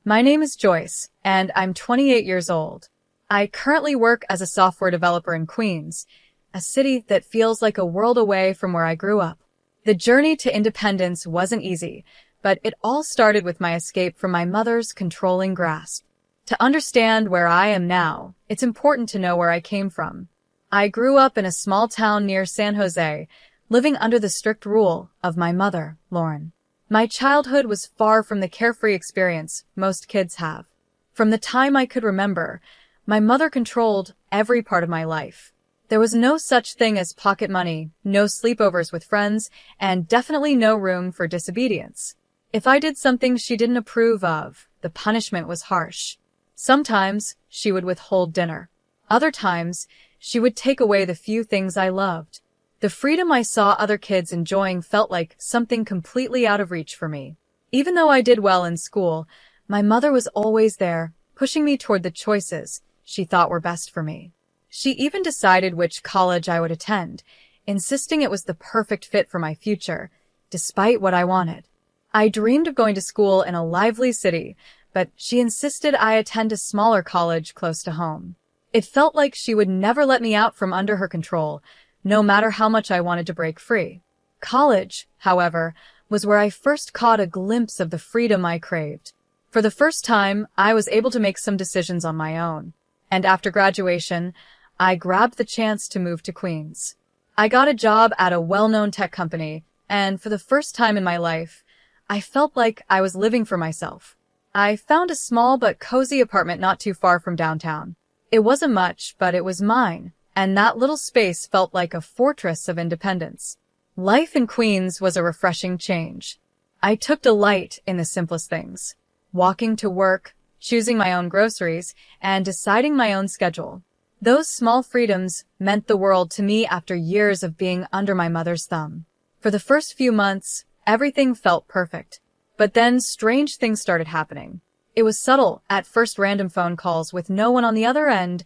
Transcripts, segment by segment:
My name is Joyce, and I'm 28 years old. I currently work as a software developer in Queens, a city that feels like a world away from where I grew up. The journey to independence wasn't easy, but it all started with my escape from my mother's controlling grasp. To understand where I am now, it's important to know where I came from. I grew up in a small town near San Jose, living under the strict rule of my mother, Lauren. My childhood was far from the carefree experience most kids have. From the time I could remember, my mother controlled every part of my life. There was no such thing as pocket money, no sleepovers with friends, and definitely no room for disobedience. If I did something she didn't approve of, the punishment was harsh. Sometimes she would withhold dinner. Other times, she would take away the few things I loved. The freedom I saw other kids enjoying felt like something completely out of reach for me. Even though I did well in school, my mother was always there, pushing me toward the choices she thought were best for me. She even decided which college I would attend, insisting it was the perfect fit for my future, despite what I wanted. I dreamed of going to school in a lively city, but she insisted I attend a smaller college close to home. It felt like she would never let me out from under her control, no matter how much I wanted to break free. College, however, was where I first caught a glimpse of the freedom I craved. For the first time, I was able to make some decisions on my own. And after graduation, I grabbed the chance to move to Queens. I got a job at a well-known tech company, and for the first time in my life, I felt like I was living for myself. I found a small but cozy apartment not too far from downtown. It wasn't much, but it was mine, and that little space felt like a fortress of independence. Life in Queens was a refreshing change. I took delight in the simplest things: walking to work, choosing my own groceries, and deciding my own schedule. Those small freedoms meant the world to me after years of being under my mother's thumb. For the first few months, everything felt perfect. But then strange things started happening. It was subtle, at first random phone calls with no one on the other end,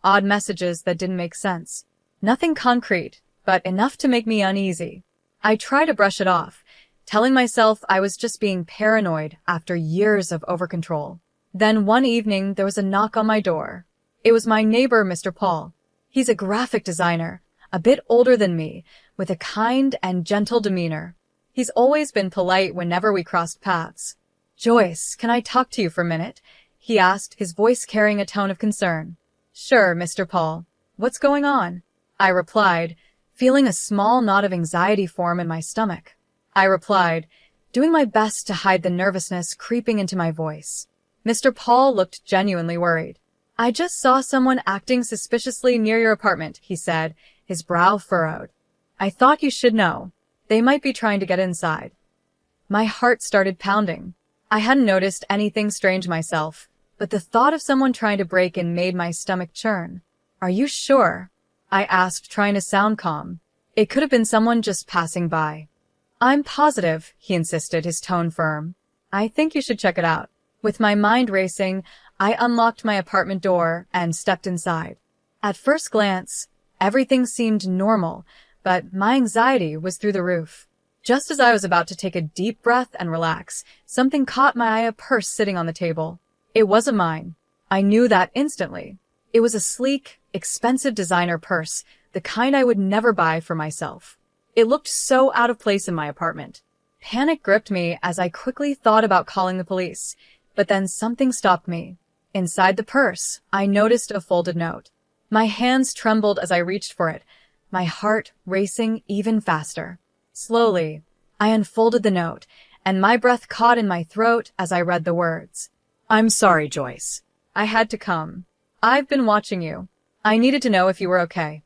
odd messages that didn't make sense. Nothing concrete, but enough to make me uneasy. I tried to brush it off, telling myself I was just being paranoid after years of overcontrol. Then one evening there was a knock on my door. It was my neighbor, Mr. Paul. He's a graphic designer, a bit older than me, with a kind and gentle demeanor. He's always been polite whenever we crossed paths. "Joyce, can I talk to you for a minute?" he asked, his voice carrying a tone of concern. "Sure, Mr. Paul. What's going on?" I replied, feeling a small knot of anxiety form in my stomach. I replied, doing my best to hide the nervousness creeping into my voice. Mr. Paul looked genuinely worried. "I just saw someone acting suspiciously near your apartment," he said, his brow furrowed. "I thought you should know. They might be trying to get inside." My heart started pounding. I hadn't noticed anything strange myself, but the thought of someone trying to break in made my stomach churn. "Are you sure?" I asked, trying to sound calm. "It could have been someone just passing by." "I'm positive," he insisted, his tone firm. "I think you should check it out." With my mind racing, I unlocked my apartment door and stepped inside. At first glance, everything seemed normal, but my anxiety was through the roof. Just as I was about to take a deep breath and relax, something caught my eye: a purse sitting on the table. It wasn't mine. I knew that instantly. It was a sleek, expensive designer purse, the kind I would never buy for myself. It looked so out of place in my apartment. Panic gripped me as I quickly thought about calling the police, but then something stopped me. Inside the purse, I noticed a folded note. My hands trembled as I reached for it, my heart racing even faster. Slowly, I unfolded the note, and my breath caught in my throat as I read the words. "I'm sorry, Joyce. I had to come. I've been watching you. I needed to know if you were okay."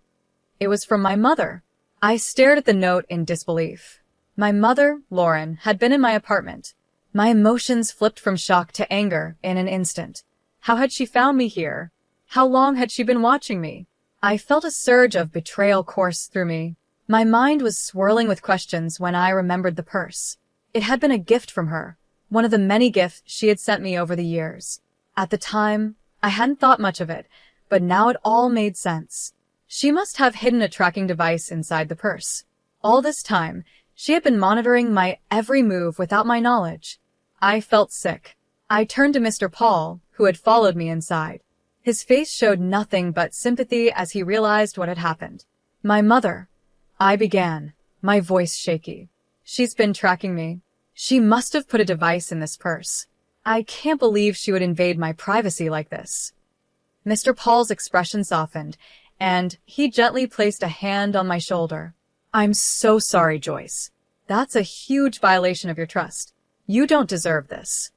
It was from my mother. I stared at the note in disbelief. My mother, Lauren, had been in my apartment. My emotions flipped from shock to anger in an instant. How had she found me here? How long had she been watching me? I felt a surge of betrayal course through me. My mind was swirling with questions when I remembered the purse. It had been a gift from her, one of the many gifts she had sent me over the years. At the time, I hadn't thought much of it, but now it all made sense. She must have hidden a tracking device inside the purse. All this time, she had been monitoring my every move without my knowledge. I felt sick. I turned to Mr. Paul, who had followed me inside. His face showed nothing but sympathy as he realized what had happened. My mother, I began, my voice shaky. She's been tracking me. She must have put a device in this purse. I can't believe she would invade my privacy like this. Mr. Paul's expression softened, and he gently placed a hand on my shoulder. I'm so sorry, Joyce. That's a huge violation of your trust. You don't deserve this.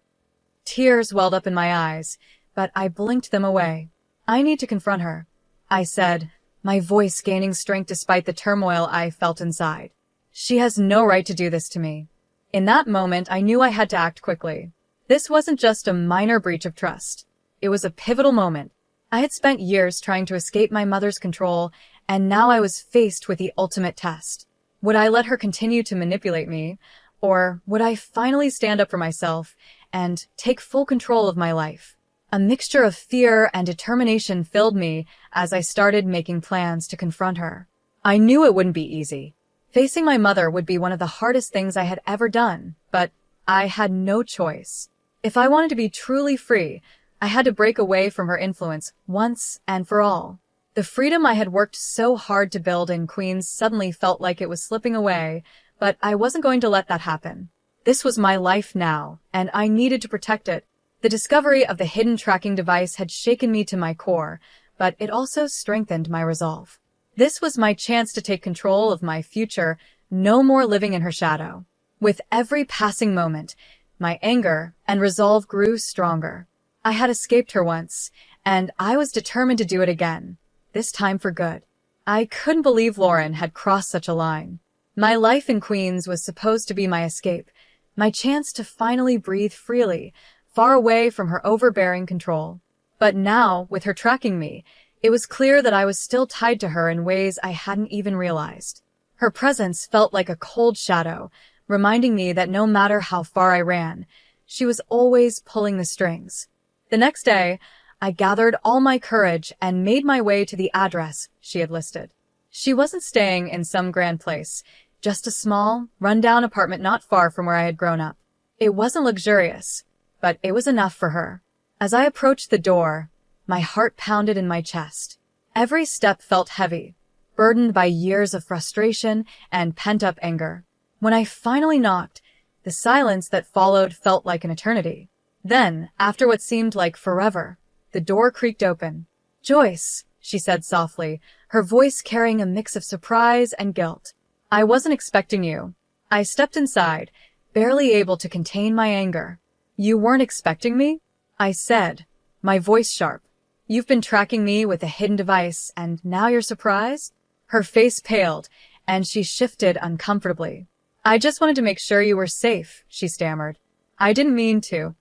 Tears welled up in my eyes, but I blinked them away. I need to confront her, I said, my voice gaining strength despite the turmoil I felt inside. She has no right to do this to me. In that moment, I knew I had to act quickly. This wasn't just a minor breach of trust. It was a pivotal moment. I had spent years trying to escape my mother's control, and now I was faced with the ultimate test. Would I let her continue to manipulate me, or would I finally stand up for myself and take full control of my life? A mixture of fear and determination filled me as I started making plans to confront her. I knew it wouldn't be easy. Facing my mother would be one of the hardest things I had ever done, but I had no choice. If I wanted to be truly free, I had to break away from her influence once and for all. The freedom I had worked so hard to build in Queens suddenly felt like it was slipping away, but I wasn't going to let that happen. This was my life now, and I needed to protect it. The discovery of the hidden tracking device had shaken me to my core, but it also strengthened my resolve. This was my chance to take control of my future, no more living in her shadow. With every passing moment, my anger and resolve grew stronger. I had escaped her once, and I was determined to do it again, this time for good. I couldn't believe Lauren had crossed such a line. My life in Queens was supposed to be my escape, my chance to finally breathe freely, far away from her overbearing control. But now, with her tracking me, it was clear that I was still tied to her in ways I hadn't even realized. Her presence felt like a cold shadow, reminding me that no matter how far I ran, she was always pulling the strings. The next day, I gathered all my courage and made my way to the address she had listed. She wasn't staying in some grand place, just a small, run-down apartment not far from where I had grown up. It wasn't luxurious, but it was enough for her. As I approached the door, my heart pounded in my chest. Every step felt heavy, burdened by years of frustration and pent-up anger. When I finally knocked, the silence that followed felt like an eternity. Then, after what seemed like forever, the door creaked open. "Joyce," she said softly, her voice carrying a mix of surprise and guilt. "I wasn't expecting you." I stepped inside, barely able to contain my anger. "You weren't expecting me?" I said, my voice sharp. "You've been tracking me with a hidden device, and now you're surprised?" Her face paled, and she shifted uncomfortably. "I just wanted to make sure you were safe," she stammered. "I didn't mean to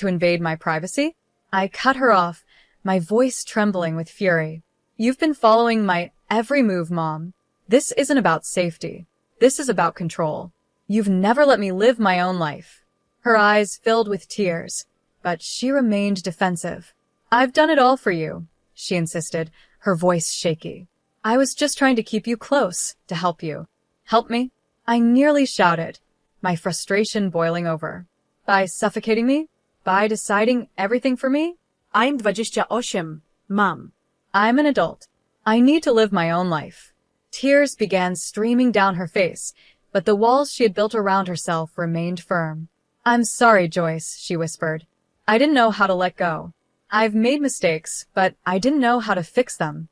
invade my privacy." I cut her off, my voice trembling with fury. "You've been following my every move, Mom. This isn't about safety. This is about control. You've never let me live my own life." Her eyes filled with tears, but she remained defensive. "I've done it all for you," she insisted, her voice shaky. "I was just trying to keep you close, to help you." "Help me?" I nearly shouted, my frustration boiling over. "By suffocating me? By deciding everything for me?" I'm 28, Mom. "I'm an adult. I need to live my own life." Tears began streaming down her face, but the walls she had built around herself remained firm. "I'm sorry, Joyce," she whispered. "I didn't know how to let go. I've made mistakes, but I didn't know how to fix them."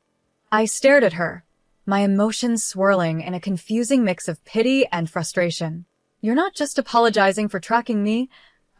I stared at her, my emotions swirling in a confusing mix of pity and frustration. "You're not just apologizing for tracking me,"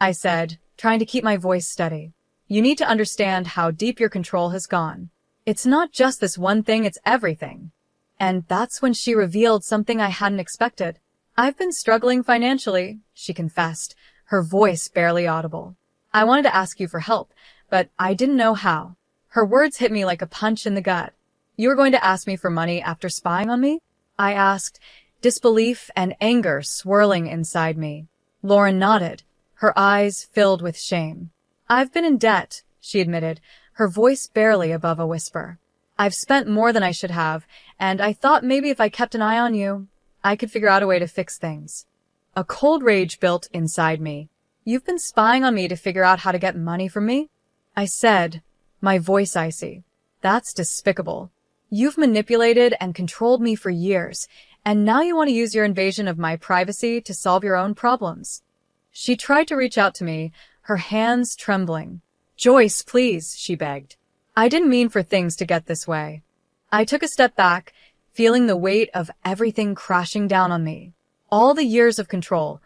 I said, trying to keep my voice steady. "You need to understand how deep your control has gone. It's not just this one thing, it's everything." And that's when she revealed something I hadn't expected. "I've been struggling financially," she confessed, her voice barely audible. "I wanted to ask you for help, but I didn't know how." Her words hit me like a punch in the gut. "You were going to ask me for money after spying on me?" I asked, disbelief and anger swirling inside me. Lauren nodded, her eyes filled with shame. "I've been in debt," she admitted, her voice barely above a whisper. "I've spent more than I should have, and I thought maybe if I kept an eye on you, I could figure out a way to fix things." A cold rage built inside me. You've been spying on me to figure out how to get money from me? I said, my voice icy. That's despicable. You've manipulated and controlled me for years, and now you want to use your invasion of my privacy to solve your own problems. She tried to reach out to me, her hands trembling. Joyce, please, she begged. I didn't mean for things to get this way. I took a step back, feeling the weight of everything crashing down on me. All the years of control,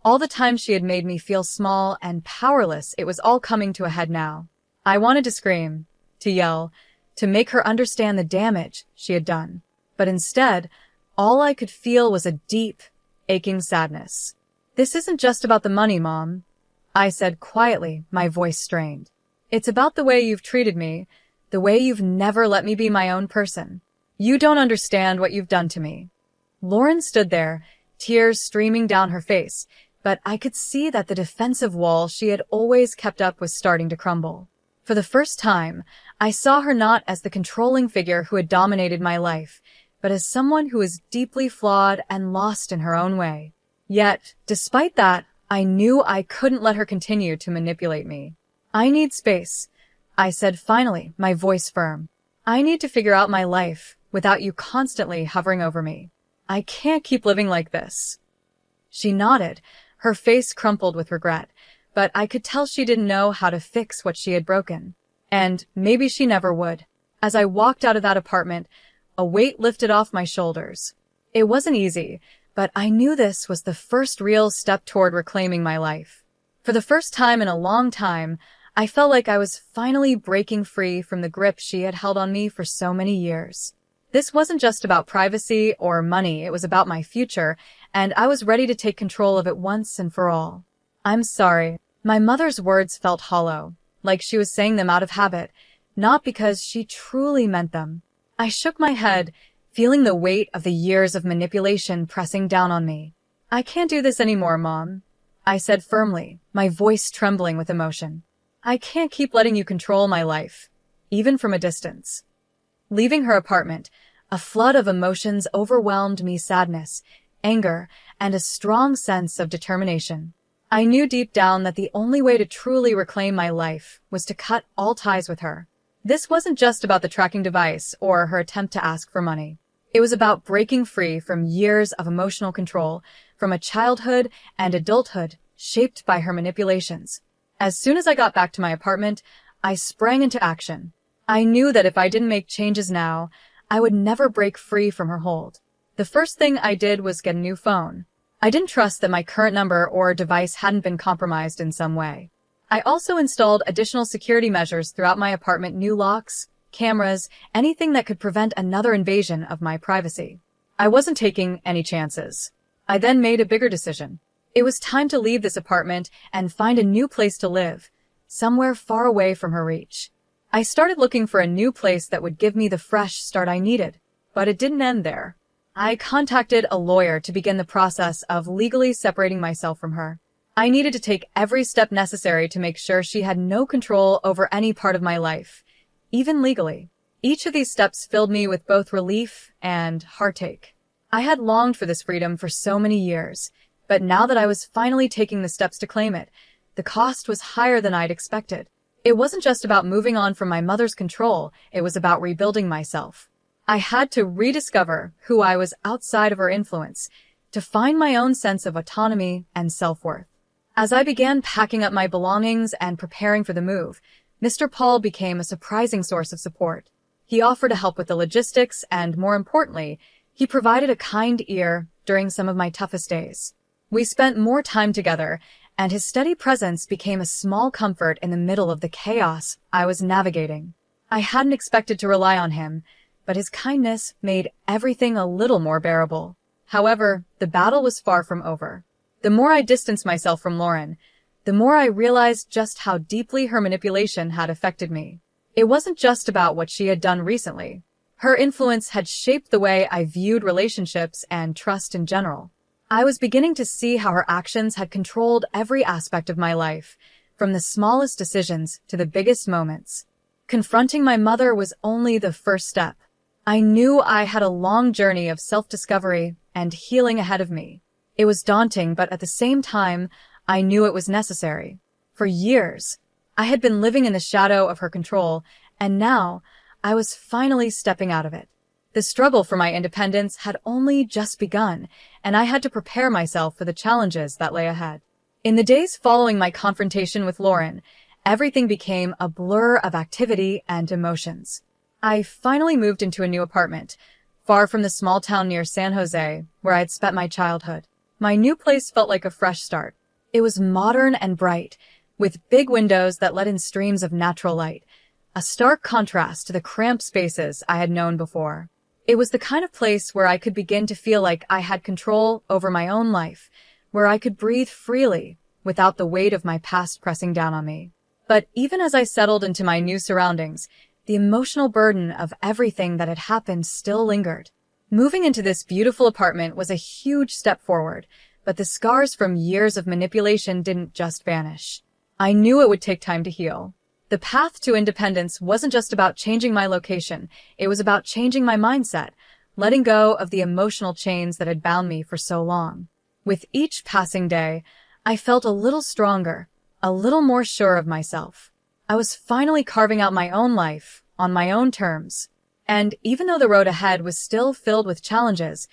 all the time she had made me feel small and powerless, it was all coming to a head now. I wanted to scream, to yell, to make her understand the damage she had done. But instead, all I could feel was a deep, aching sadness. This isn't just about the money, Mom, I said quietly, my voice strained. It's about the way you've treated me, the way you've never let me be my own person. You don't understand what you've done to me. Lauren stood there, tears streaming down her face, but I could see that the defensive wall she had always kept up was starting to crumble. For the first time, I saw her not as the controlling figure who had dominated my life, but as someone who was deeply flawed and lost in her own way. Yet, despite that, I knew I couldn't let her continue to manipulate me. I need space, I said finally, my voice firm. I need to figure out my life without you constantly hovering over me. I can't keep living like this. She nodded, her face crumpled with regret, but I could tell she didn't know how to fix what she had broken. And maybe she never would. As I walked out of that apartment, a weight lifted off my shoulders. It wasn't easy, but I knew this was the first real step toward reclaiming my life. For the first time in a long time, I felt like I was finally breaking free from the grip she had held on me for so many years. This wasn't just about privacy or money, it was about my future, and I was ready to take control of it once and for all. I'm sorry. My mother's words felt hollow, like she was saying them out of habit, not because she truly meant them. I shook my head, feeling the weight of the years of manipulation pressing down on me. I can't do this anymore, Mom, I said firmly, my voice trembling with emotion. I can't keep letting you control my life, even from a distance. Leaving her apartment, a flood of emotions overwhelmed me: sadness, anger, and a strong sense of determination. I knew deep down that the only way to truly reclaim my life was to cut all ties with her. This wasn't just about the tracking device or her attempt to ask for money. It was about breaking free from years of emotional control, from a childhood and adulthood shaped by her manipulations. As soon as I got back to my apartment, I sprang into action. I knew that if I didn't make changes now, I would never break free from her hold. The first thing I did was get a new phone. I didn't trust that my current number or device hadn't been compromised in some way. I also installed additional security measures throughout my apartment: new locks, cameras, anything that could prevent another invasion of my privacy. I wasn't taking any chances. I then made a bigger decision. It was time to leave this apartment and find a new place to live, somewhere far away from her reach. I started looking for a new place that would give me the fresh start I needed, but it didn't end there. I contacted a lawyer to begin the process of legally separating myself from her. I needed to take every step necessary to make sure she had no control over any part of my life, even legally. Each of these steps filled me with both relief and heartache. I had longed for this freedom for so many years, but now that I was finally taking the steps to claim it, the cost was higher than I'd expected. It wasn't just about moving on from my mother's control, it was about rebuilding myself. I had to rediscover who I was outside of her influence, to find my own sense of autonomy and self-worth. As I began packing up my belongings and preparing for the move, Mr. Paul became a surprising source of support. He offered to help with the logistics and, more importantly, he provided a kind ear during some of my toughest days. We spent more time together, and his steady presence became a small comfort in the middle of the chaos I was navigating. I hadn't expected to rely on him, but his kindness made everything a little more bearable. However, the battle was far from over. The more I distanced myself from Lauren, the more I realized just how deeply her manipulation had affected me. It wasn't just about what she had done recently. Her influence had shaped the way I viewed relationships and trust in general. I was beginning to see how her actions had controlled every aspect of my life, from the smallest decisions to the biggest moments. Confronting my mother was only the first step. I knew I had a long journey of self-discovery and healing ahead of me. It was daunting, but at the same time, I knew it was necessary. For years, I had been living in the shadow of her control, and now I was finally stepping out of it. The struggle for my independence had only just begun, and I had to prepare myself for the challenges that lay ahead. In the days following my confrontation with Lauren, everything became a blur of activity and emotions. I finally moved into a new apartment, far from the small town near San Jose, where I had spent my childhood. My new place felt like a fresh start. It was modern and bright, with big windows that let in streams of natural light, a stark contrast to the cramped spaces I had known before. It was the kind of place where I could begin to feel like I had control over my own life, where I could breathe freely without the weight of my past pressing down on me. But even as I settled into my new surroundings, the emotional burden of everything that had happened still lingered. Moving into this beautiful apartment was a huge step forward, but the scars from years of manipulation didn't just vanish. I knew it would take time to heal. The path to independence wasn't just about changing my location, it was about changing my mindset, letting go of the emotional chains that had bound me for so long. With each passing day, I felt a little stronger, a little more sure of myself. I was finally carving out my own life, on my own terms. And even though the road ahead was still filled with challenges,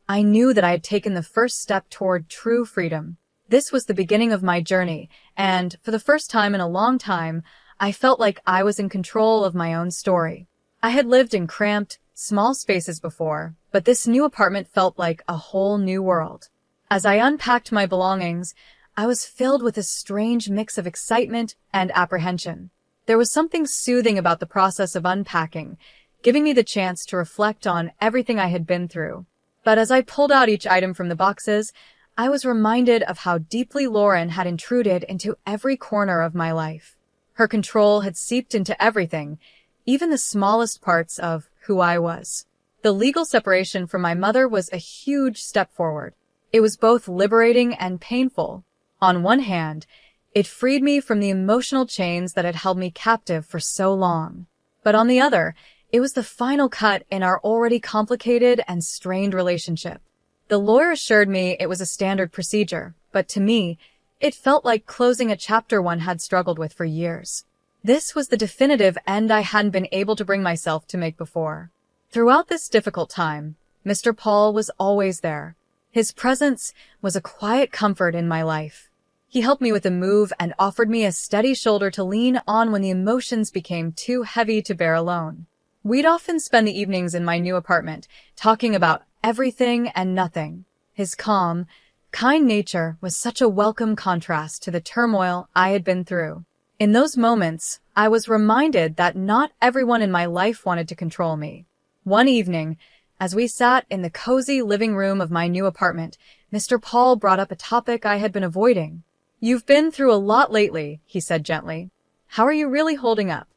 I knew that I had taken the first step toward true freedom. This was the beginning of my journey, and for the first time in a long time, I felt like I was in control of my own story. I had lived in cramped, small spaces before, but this new apartment felt like a whole new world. As I unpacked my belongings, I was filled with a strange mix of excitement and apprehension. There was something soothing about the process of unpacking, giving me the chance to reflect on everything I had been through. But as I pulled out each item from the boxes, I was reminded of how deeply Lauren had intruded into every corner of my life. Her control had seeped into everything, even the smallest parts of who I was. The legal separation from my mother was a huge step forward. It was both liberating and painful. On one hand, it freed me from the emotional chains that had held me captive for so long. But on the other, it was the final cut in our already complicated and strained relationship. The lawyer assured me it was a standard procedure, but to me, it felt like closing a chapter one had struggled with for years. This was the definitive end I hadn't been able to bring myself to make before. Throughout this difficult time, Mr. Paul was always there. His presence was a quiet comfort in my life. He helped me with the move and offered me a steady shoulder to lean on when the emotions became too heavy to bear alone. We'd often spend the evenings in my new apartment, talking about everything and nothing. His calm, kind nature was such a welcome contrast to the turmoil I had been through. In those moments, I was reminded that not everyone in my life wanted to control me. One evening, as we sat in the cozy living room of my new apartment, Mr. Paul brought up a topic I had been avoiding. "You've been through a lot lately," he said gently. "How are you really holding up?"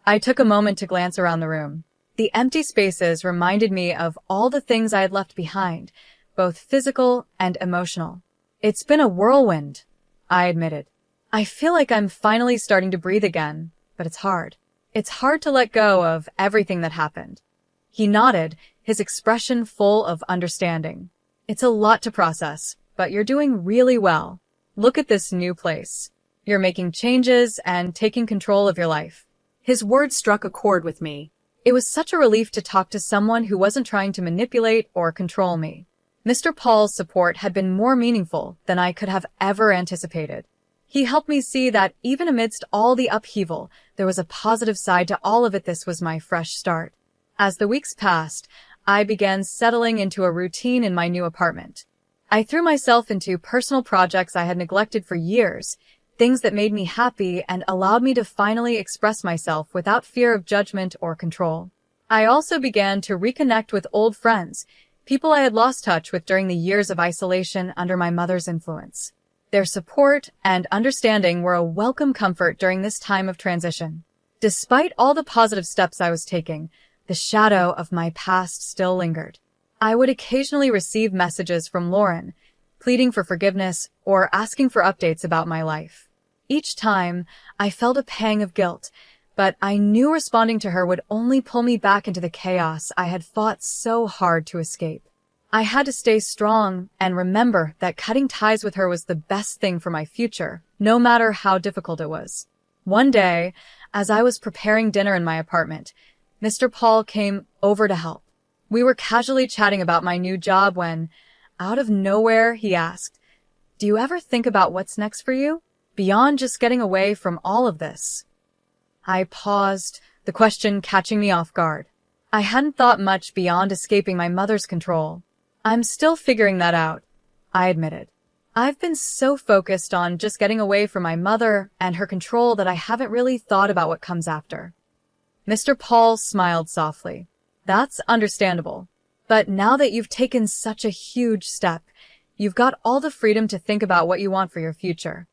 I took a moment to glance around the room. The empty spaces reminded me of all the things I had left behind, both physical and emotional. "It's been a whirlwind," I admitted. "I feel like I'm finally starting to breathe again, but it's hard. It's hard to let go of everything that happened." He nodded, his expression full of understanding. "It's a lot to process, but you're doing really well. Look at this new place. You're making changes and taking control of your life." His words struck a chord with me. It was such a relief to talk to someone who wasn't trying to manipulate or control me. Mr. Paul's support had been more meaningful than I could have ever anticipated. He helped me see that even amidst all the upheaval, there was a positive side to all of it. This was my fresh start. As the weeks passed, I began settling into a routine in my new apartment. I threw myself into personal projects I had neglected for years, things that made me happy and allowed me to finally express myself without fear of judgment or control. I also began to reconnect with old friends, people I had lost touch with during the years of isolation under my mother's influence. Their support and understanding were a welcome comfort during this time of transition. Despite all the positive steps I was taking, the shadow of my past still lingered. I would occasionally receive messages from Lauren, pleading for forgiveness or asking for updates about my life. Each time, I felt a pang of guilt, but I knew responding to her would only pull me back into the chaos I had fought so hard to escape. I had to stay strong and remember that cutting ties with her was the best thing for my future, no matter how difficult it was. One day, as I was preparing dinner in my apartment, Mr. Paul came over to help. We were casually chatting about my new job when, out of nowhere, he asked, "Do you ever think about what's next for you? Beyond just getting away from all of this?" I paused, the question catching me off guard. I hadn't thought much beyond escaping my mother's control. "I'm still figuring that out," I admitted. "I've been so focused on just getting away from my mother and her control that I haven't really thought about what comes after." Mr. Paul smiled softly. "That's understandable. But now that you've taken such a huge step, you've got all the freedom to think about what you want for your future."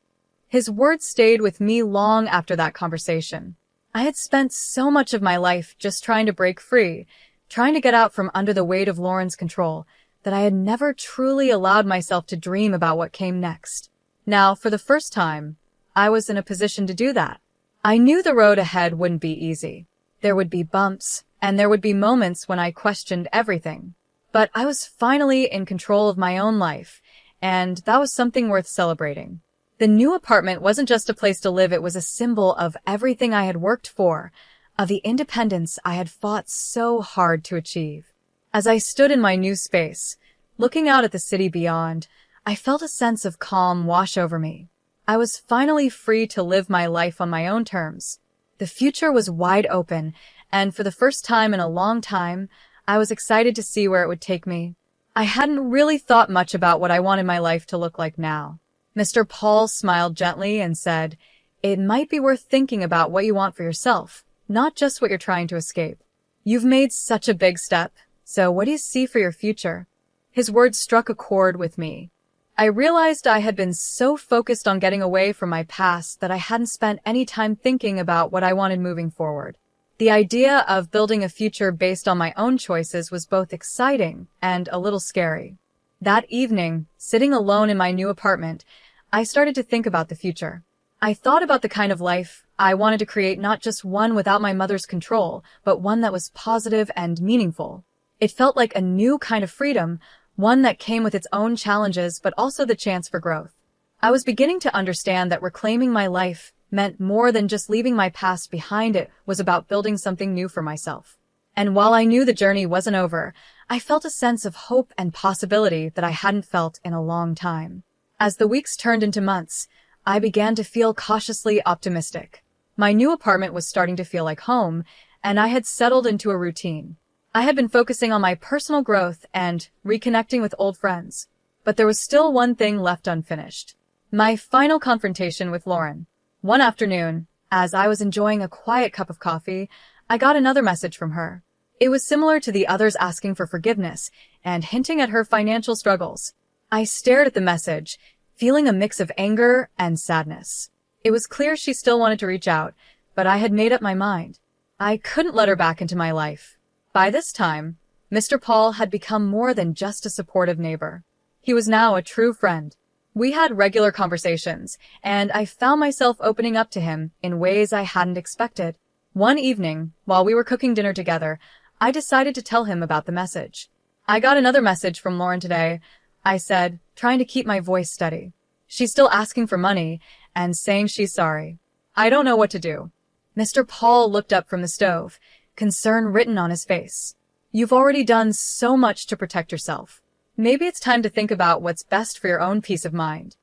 His words stayed with me long after that conversation. I had spent so much of my life just trying to break free, trying to get out from under the weight of Lauren's control, that I had never truly allowed myself to dream about what came next. Now, for the first time, I was in a position to do that. I knew the road ahead wouldn't be easy. There would be bumps, and there would be moments when I questioned everything. But I was finally in control of my own life, and that was something worth celebrating. The new apartment wasn't just a place to live, it was a symbol of everything I had worked for, of the independence I had fought so hard to achieve. As I stood in my new space, looking out at the city beyond, I felt a sense of calm wash over me. I was finally free to live my life on my own terms. The future was wide open, and for the first time in a long time, I was excited to see where it would take me. I hadn't really thought much about what I wanted my life to look like now. Mr. Paul smiled gently and said, "It might be worth thinking about what you want for yourself, not just what you're trying to escape. You've made such a big step, so what do you see for your future?" His words struck a chord with me. I realized I had been so focused on getting away from my past that I hadn't spent any time thinking about what I wanted moving forward. The idea of building a future based on my own choices was both exciting and a little scary. That evening, sitting alone in my new apartment, I started to think about the future. I thought about the kind of life I wanted to create, not just one without my mother's control, but one that was positive and meaningful. It felt like a new kind of freedom, one that came with its own challenges, but also the chance for growth. I was beginning to understand that reclaiming my life meant more than just leaving my past behind. It was about building something new for myself. And while I knew the journey wasn't over, I felt a sense of hope and possibility that I hadn't felt in a long time. As the weeks turned into months, I began to feel cautiously optimistic. My new apartment was starting to feel like home, and I had settled into a routine. I had been focusing on my personal growth and reconnecting with old friends. But there was still one thing left unfinished. My final confrontation with Lauren. One afternoon, as I was enjoying a quiet cup of coffee, I got another message from her. It was similar to the others, asking for forgiveness and hinting at her financial struggles. I stared at the message, feeling a mix of anger and sadness. It was clear she still wanted to reach out, but I had made up my mind. I couldn't let her back into my life. By this time, Mr. Paul had become more than just a supportive neighbor. He was now a true friend. We had regular conversations, and I found myself opening up to him in ways I hadn't expected. One evening, while we were cooking dinner together, I decided to tell him about the message. "I got another message from Lauren today," I said, trying to keep my voice steady. "She's still asking for money and saying she's sorry. I don't know what to do." Mr. Paul looked up from the stove, concern written on his face. "You've already done so much to protect yourself. Maybe it's time to think about what's best for your own peace of mind."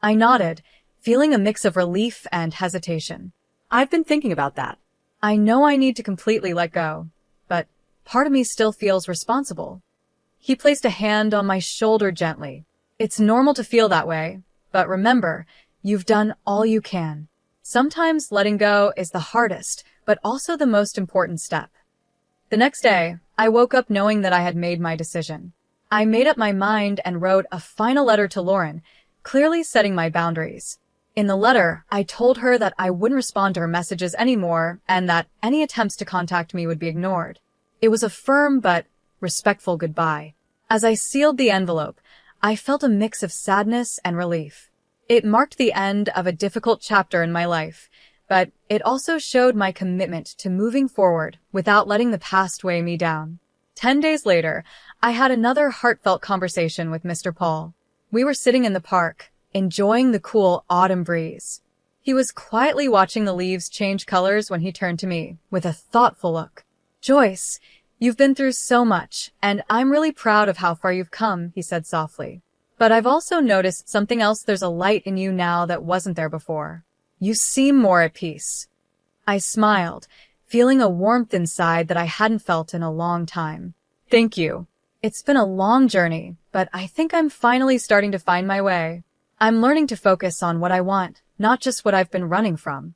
I nodded, feeling a mix of relief and hesitation. I've been thinking about that. I know I need to completely let go, but part of me still feels responsible. He placed a hand on my shoulder gently. "It's normal to feel that way, but remember, you've done all you can. Sometimes letting go is the hardest, but also the most important step." The next day, I woke up knowing that I had made my decision. I made up my mind and wrote a final letter to Lauren, clearly setting my boundaries. In the letter, I told her that I wouldn't respond to her messages anymore and that any attempts to contact me would be ignored. It was a firm but respectful goodbye. As I sealed the envelope, I felt a mix of sadness and relief. It marked the end of a difficult chapter in my life, but it also showed my commitment to moving forward without letting the past weigh me down. 10 days later, I had another heartfelt conversation with Mr. Paul. We were sitting in the park, enjoying the cool autumn breeze. He was quietly watching the leaves change colors when he turned to me with a thoughtful look. "Joyce, you've been through so much, and I'm really proud of how far you've come," he said softly. "But I've also noticed something else. There's a light in you now that wasn't there before. You seem more at peace." I smiled, feeling a warmth inside that I hadn't felt in a long time. "Thank you. It's been a long journey, but I think I'm finally starting to find my way. I'm learning to focus on what I want, not just what I've been running from."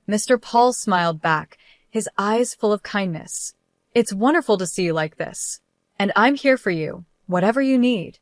Mr. Paul smiled back, his eyes full of kindness. "It's wonderful to see you like this. And I'm here for you, whatever you need."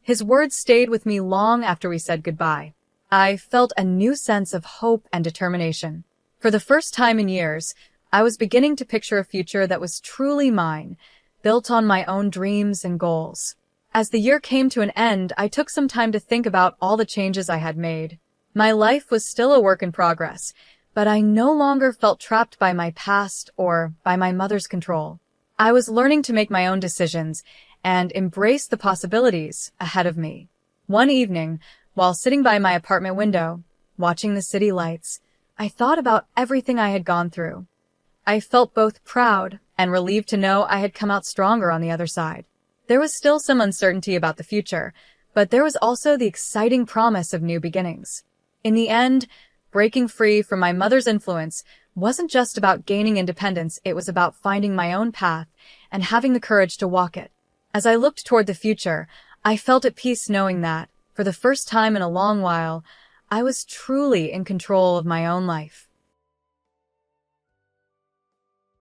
His words stayed with me long after we said goodbye. I felt a new sense of hope and determination. For the first time in years, I was beginning to picture a future that was truly mine, built on my own dreams and goals. As the year came to an end, I took some time to think about all the changes I had made. My life was still a work in progress, but I no longer felt trapped by my past or by my mother's control. I was learning to make my own decisions and embrace the possibilities ahead of me. One evening, while sitting by my apartment window, watching the city lights, I thought about everything I had gone through. I felt both proud and relieved to know I had come out stronger on the other side. There was still some uncertainty about the future, but there was also the exciting promise of new beginnings. In the end, breaking free from my mother's influence wasn't just about gaining independence, it was about finding my own path and having the courage to walk it. As I looked toward the future, I felt at peace knowing that, for the first time in a long while, I was truly in control of my own life.